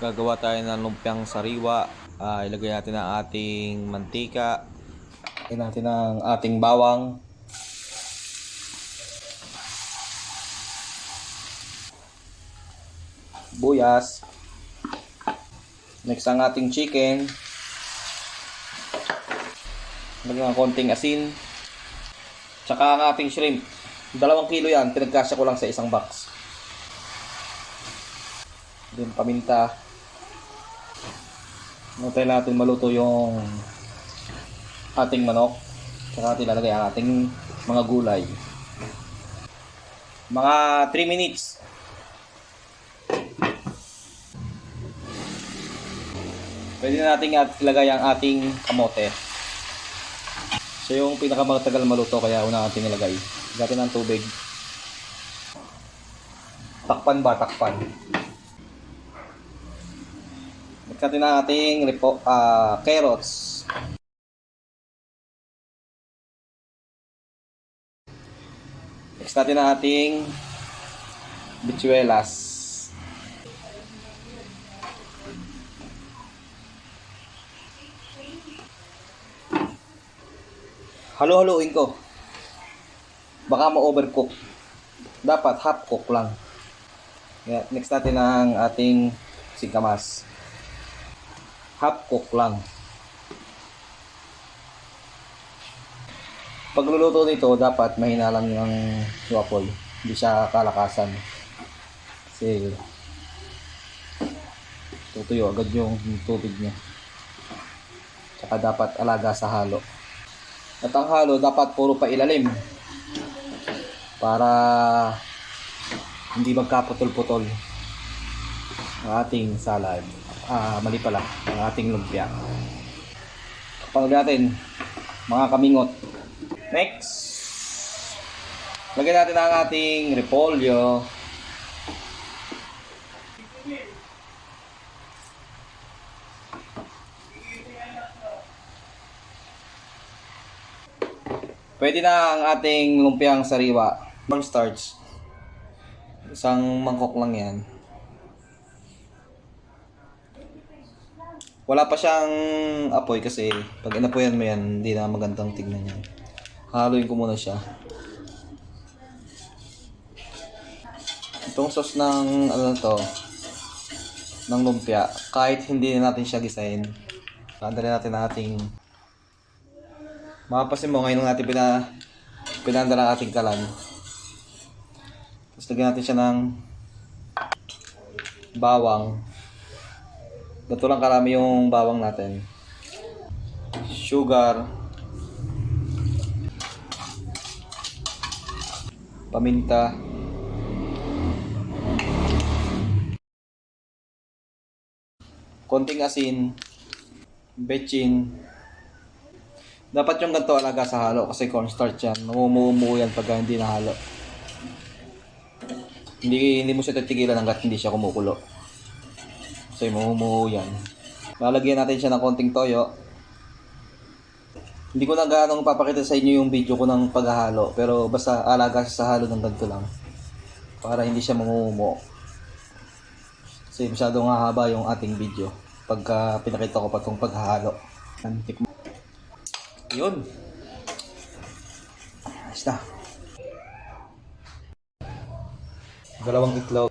Gagawa tayo ng lumpiang sariwa. Ilagay natin ang ating mantika. Ilagay natin ang ating bawang. Buyas. Next ang ating chicken. Lagyan ng konting asin. Tsaka ang ating shrimp. 2 kilo yan. Pinagkasya ko lang sa isang box. Then paminta. Nantay natin maluto yung ating manok. Tsaka natin lalagay ang ating mga gulay. Mga 3 minutes. Pwede na natin ilagay ang ating kamote. So yung pinakamatagal maluto kaya una natin ilagay. Lagyan ng tubig. Takpan ba? Takpan. Lagyan natin ang ating carrots. Next natin ang ating bituelas. Halo-haloin ko. Baka ma-overcook. Dapat half cook lang. Yeah, next natin ang ating singkamas. Half cook lang. Pagluluto nito, dapat mahina lang yung apoy. Hindi siya kalakasan. Kasi tutuyo agad yung tubig niya. Tsaka dapat alaga sa halo. At ang halo dapat puro pa ilalim para hindi magkaputol-putol ang ating salad. Mali pala, ang ating lumpia. Pagod natin mga kamingot. Next, lagyan natin ang ating repolyo. Pwede na ang ating lumpiang sariwa. Cornstarch. Isang mangkok lang yan. Wala pa siyang apoy kasi pag inapoyan mo yan, hindi na magandang tignan yan. Haluin ko muna siya. Itong sauce ng ng lumpia, kahit hindi natin siya gisahin, andali natin ang ating mapapasin mo ngayon natin pinandala ang ating kalan. Tapos lagyan natin siya ng bawang. Ganito lang karami yung bawang natin. Sugar. Paminta. Konting asin. Betchin. Dapat yung ganito alaga sa halo kasi cornstarch yan. Mamumuo yan pagka hindi nahalo. Hindi mo siya titigilan hanggat hindi siya kumukulo. So mamumuo yan. Lalagyan natin siya ng konting toyo. Hindi ko na gaano papakita sa inyo yung video ko ng paghahalo. Pero basta alaga siya sa halo ng ganito lang. Para hindi siya mamumuo. Kasi masyadong hahaba yung ating video pagka pinakita ko pa itong paghahalo. Yun. Ayos na. 2 itlog.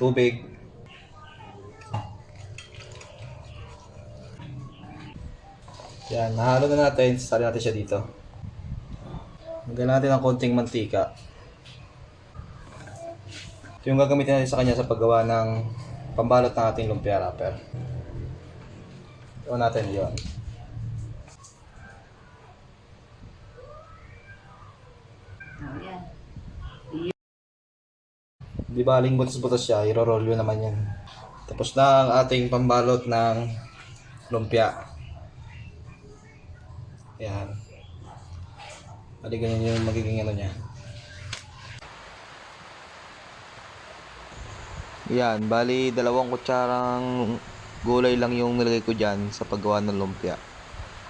Tubig. Yan, nahalo na natin. Sasali natin siya dito. Lagyan natin ng konting mantika. Ito yung gagamitin natin sa kanya sa paggawa ng pambalot ng ating lumpia wrapper. Ito natin yun. Di baling butas-butas siya, iro-roll yun naman yan. Tapos na ang ating pambalot ng lumpia. Yan. Bali ganyan yung magiging ano niya. Yan, bali 2 kutsarang gulay lang yung nilagay ko dyan sa paggawa ng lumpia.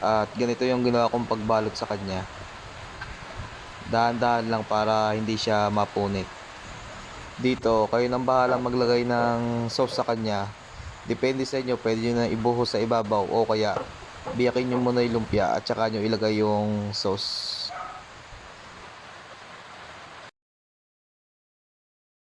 At ganito yung ginawa kong pagbalot sa kanya. Dahan-dahan lang para hindi siya mapunit. Dito, kayo nang bahala maglagay ng sauce sa kanya. Depende sa inyo, pwede nyo na ibuhos sa ibabaw o kaya biyakin nyo muna yung lumpia at saka nyo ilagay yung sauce.